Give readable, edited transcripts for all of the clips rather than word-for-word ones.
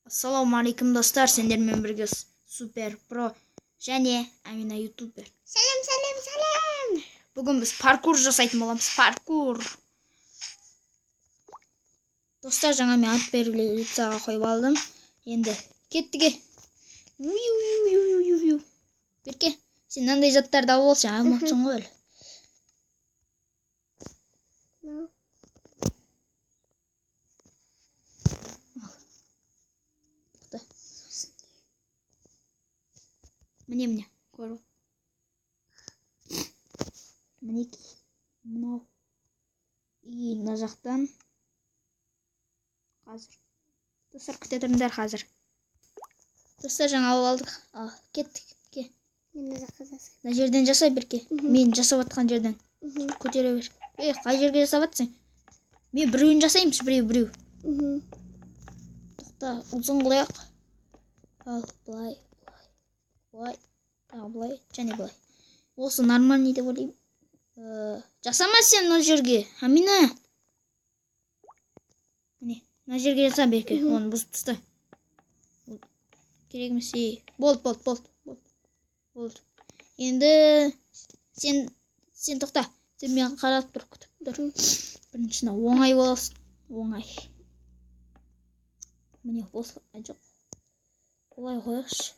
Ассалаумағалейкум достар, сендермен бірге Супер Про және Амина ютубер. Сәлем. Бүгін біз паркур жасайтын боламыз. Паркур. Достар, жаңа мен ат белгілі лицаға қойып алдым. Енді кеттіге. Берке, сен мынандай заттарды алып алшы, алмақсың ғой. Міне, көріп. Мінеки, мынау. И мына жақтан. Қазір. Достар, күте тұрыңдар қазір. Достар, жаңа алып алдық. Кеттік. Мына жерден жасай Берке. Мен жасап атқан жерден. Көтере бер. Қай жерге жасап атсың? Мен біреуін жасаймыз, біреу. Тоқта, ұзын қылайық. Ал, былай. Былай, және былай. Осы нормальный деп ойлаймын. Жасама сен мына жерге. Амина. Міне, мына жерге жаса Берке. Оны бұзып таста. Керек емес. Болды. Енді сен тоқта. Сен мен қарап тұр, күтіп тұр. Біріншісіне оңай боласың. Оңай. Міне, осы жоқ. Олай қойықшы.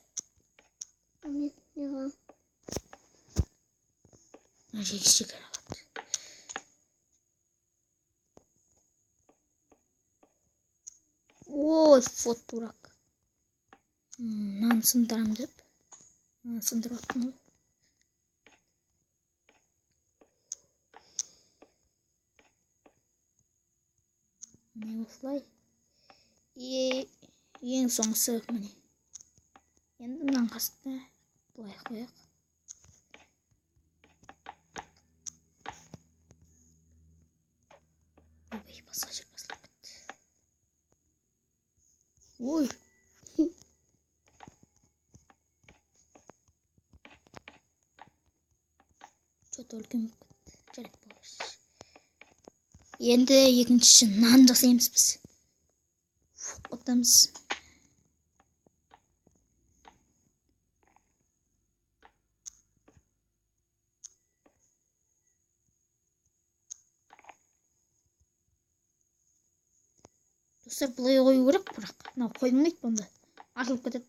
Шекер алады. Ой, фот дурак. Мынаны сындырам деп. Мынаны сындырып аттым ғой. Міне осылай. Ең соңғысы міне. Енді мынаны қасында былай қояқ. Басқа жер басылып кетті. Ой. Что-то үлкен кетті. Жарайды болар. Енді екінші нан жасаймыз біз. Отамыз. Достар, бұлай қою керек, бірақ мынау қойылмайды бұнда. Атылып кетеді.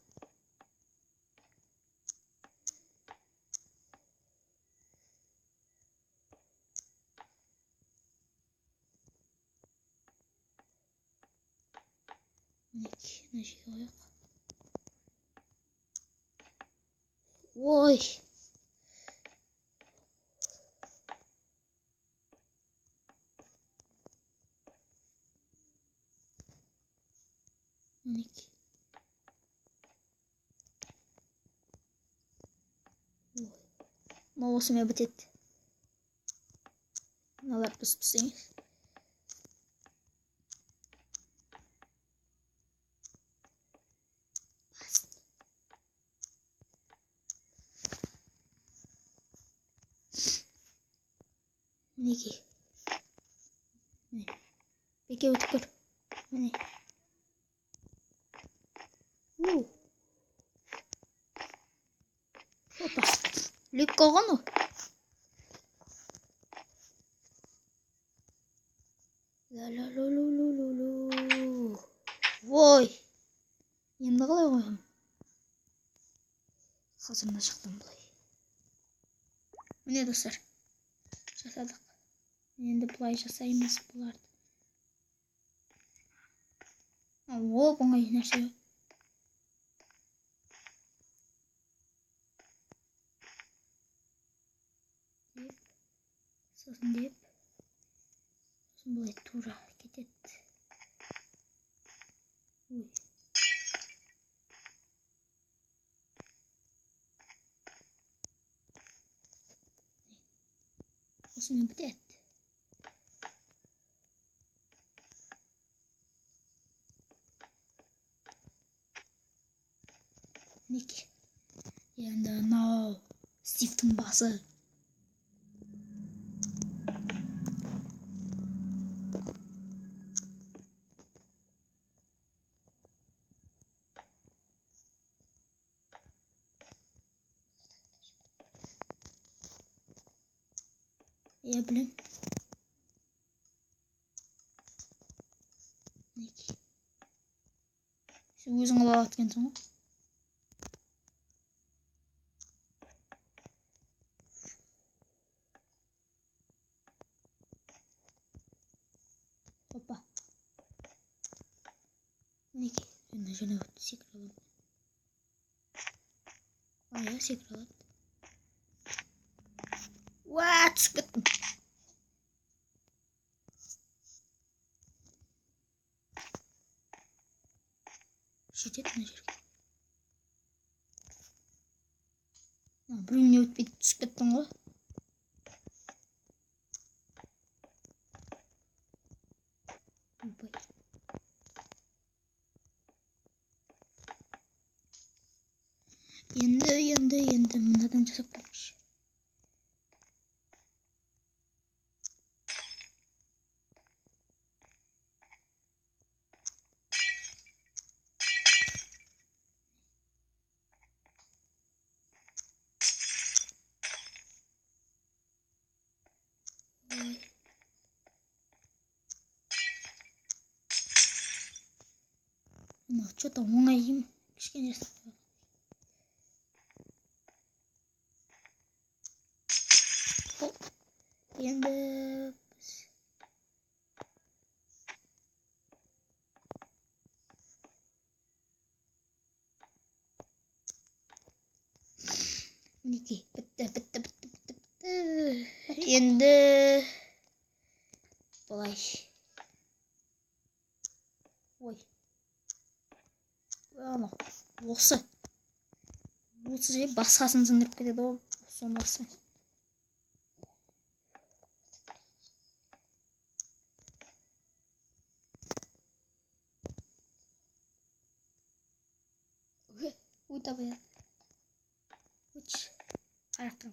Мінекей, мына жерге қояқ. Ой. Мінекей. Мынау осымен бітеді. Мыналар піс-пісіңіз. Мінекей. Берке өтіп көр. Міне. Опа. Лүк қалған о. Ой. Енді қалай қойғым? Қазір мына жақтан былай. Міне достар. Жасадық. Енді бұлай жасаймыз бұларды. Оп, оңай нәрсе. Сосын деп. Сосын бұлай тура кетеді. Ой. Осымен бітеді. Мінекей. Енді мынау Стивтің басы. Иә білем. Сен өзің ала аткансың ғой. Опа. Мінекей. Жаңа секіре аламын. Иә, секіре алады. Уа, түсіп кеттім. Жетеді мына жерге. Біреуіне өтпейді, түсіп кеттің ғой. Енді мынадан жасап көрейікші. Что-то оңай ем. Кішкене жасап қойған. Енді мінекей, бітті. Енді былай. Ой. Осы же басқасын сындырып кетеді ғой. Соны баспай. Ой, давай. Аяқтан.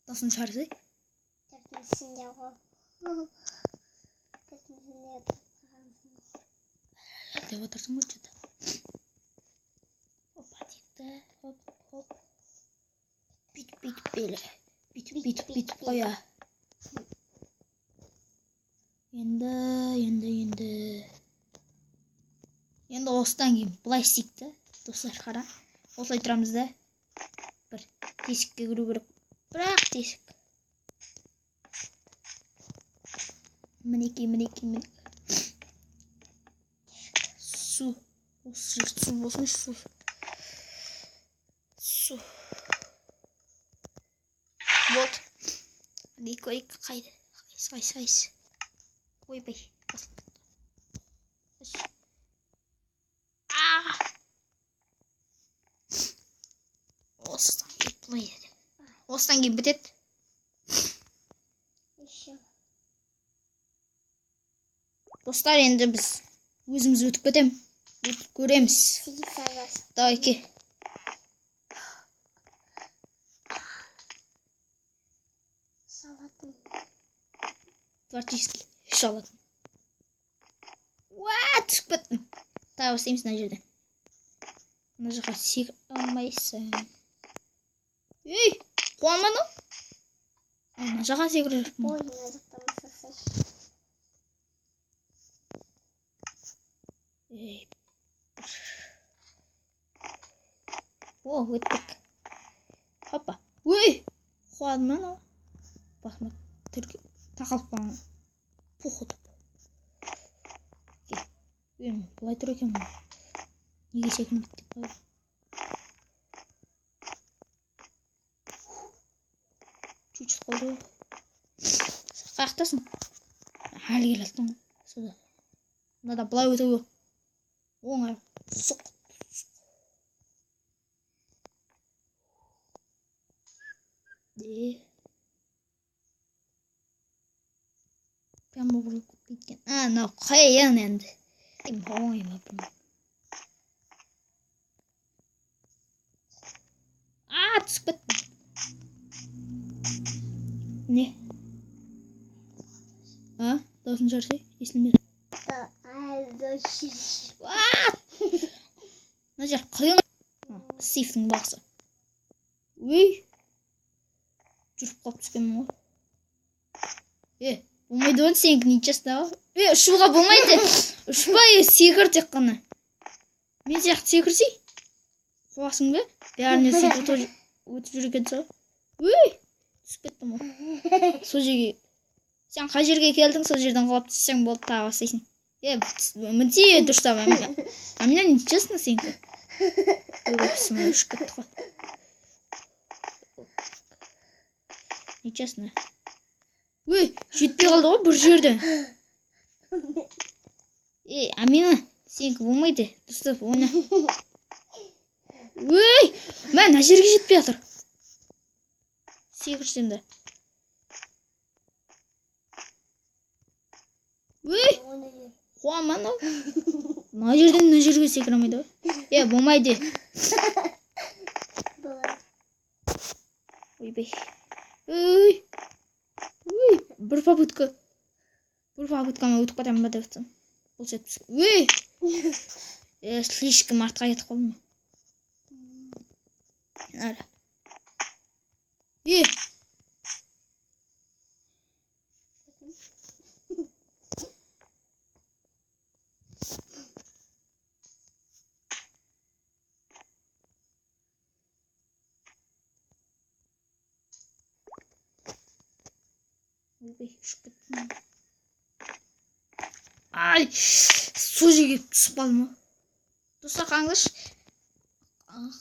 Даусын шығарсай? Тәртімісінде ғой. Деп отырсың ғой что-то. Опа дейді. Хоп. Бүйтіп белі. Бүйтіп қоя. Енді осыдан кейін былай істейік та. Достар, қара. Осылай тұрамыз да. Бір тесікке кіру керек. Бірақ тесік. Мінекей. Су. Осы жер су болсын, су. Вот. Көрейік қайды. Қайсы. Ойбай. Осыдан кейін бітеді. Достар, енді біз өзіміз өтіп кетем. Өтіп көреміз. Давай, ке. Творческий. Шалатын. Уа, түсіп кеттім. Тағы істейміз мына жерде. Мына жаққа секіре алмайсың. Ей, қуанмадың? Мына жаққа секіре жүрмін. Ой, мына жақтан басасың. О, өттік. Хоппа. Ой, қуадым ана. Басыма тақалып қалған. Пухыды. Бұлай тұр екен ғой. Неге секінбейді деп қойды. Чуть-чуть қолды. Қаяқтасың? Әлі келаттың ғой. Суда. Мынада бұлай өтуі. Оңай. Сұқ. Прямо бұрылып кетпейді. Мынау қиын енді. Оңай ма бұны. Түсіп кеттім. Не? Даусын шығарсай, естілмеді. Мына жер қиын. Сейфтің бақсы. Өй. Жүріп қалып түскенмін ғой. Болмайды ғой, сенікі нечестно. Ұшуға болмайды. Ұшпай, секір тек қана. Мен сияқты секірсей. Қуасың ба? Бәріне сөйтіп өтіп жүр екенсің. Түсіп кеттім ғой. Сол жерге. Сен қай жерге келдің, сол жерден құлап түссең болды, тағы бастайсың. Мінте дұрыстап. А меня нечестно сенікі. Өйсіме ұшып кетті ғой. Нечестно. Жетпей қалды ғой бір жерден. Амина, сенікі болмайды. Дұрыстап ойна. Мә, мына жерге жетпей жатыр. Секірсем де. Қуаман ау. Мына жерден мына жерге секіре алмайды ғой. Болмайды. Ойбай. Бір попыткама өтіп қатамын ба деп жатсам. Бұл сәт. Слишком артқа кетіп қалдым. Ара. Ай, сол жерге түсіп қалдым ғой. Достар, қаңдыш.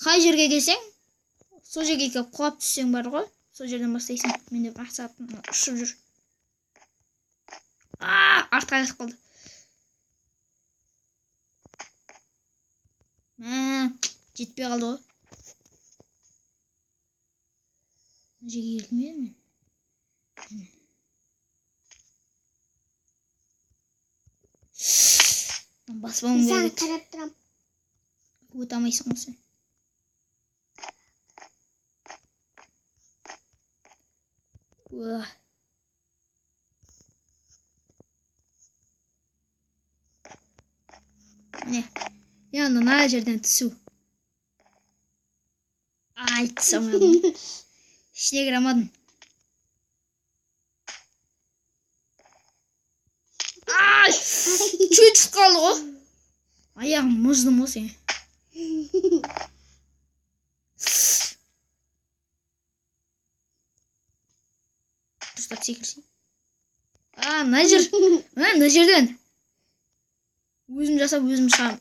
Қай жерге келсең, сол жерге келіп құлап түссең бар ғой. Сол жерден бастайсың. Менде мақсатым ұшып жүр. Артқа кетіп қалды. Жетпей қалды ғой. Жерге келдім мен. Баспауым керек. Сен қарап тұрам. Өте алмайсың ғой сен. Міне, мына жерден түсу. Түсе алмадым. Ішіне кіре алмадым. Чуть қалды ғой. Аяғым мұздым ғой сен. Дұрыстап секірсей. Мына жерден. Өзім жасап, өзім шығам.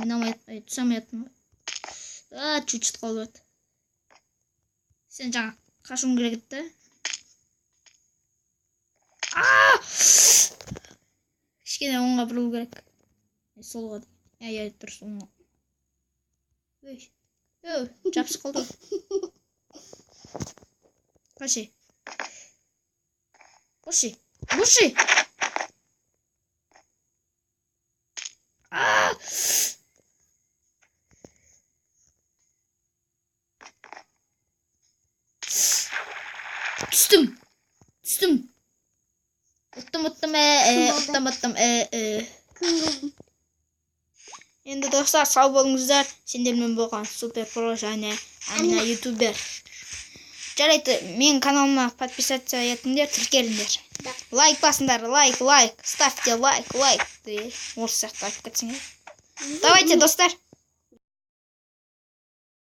Мен түсе алмайаттым ғой. Чуть қалды өт. Сен жаңа қашуың керек етті. Кішкене оңға бұрылу керек. Солға. Дұрыс оңға. Жапсып қалды. Қаши. Түстім. Ұттым. Енді достар, сау болыңыздар. Сендермен болған Супер Про және Амина ютубер. Жарайды, мен каналыма подписаться етіңдер, тіркеліңдер. Лайк басыңдар, лайк. Ставьте лайк. Орыс сияқты айтып кетсеңдер. Давайте, достар.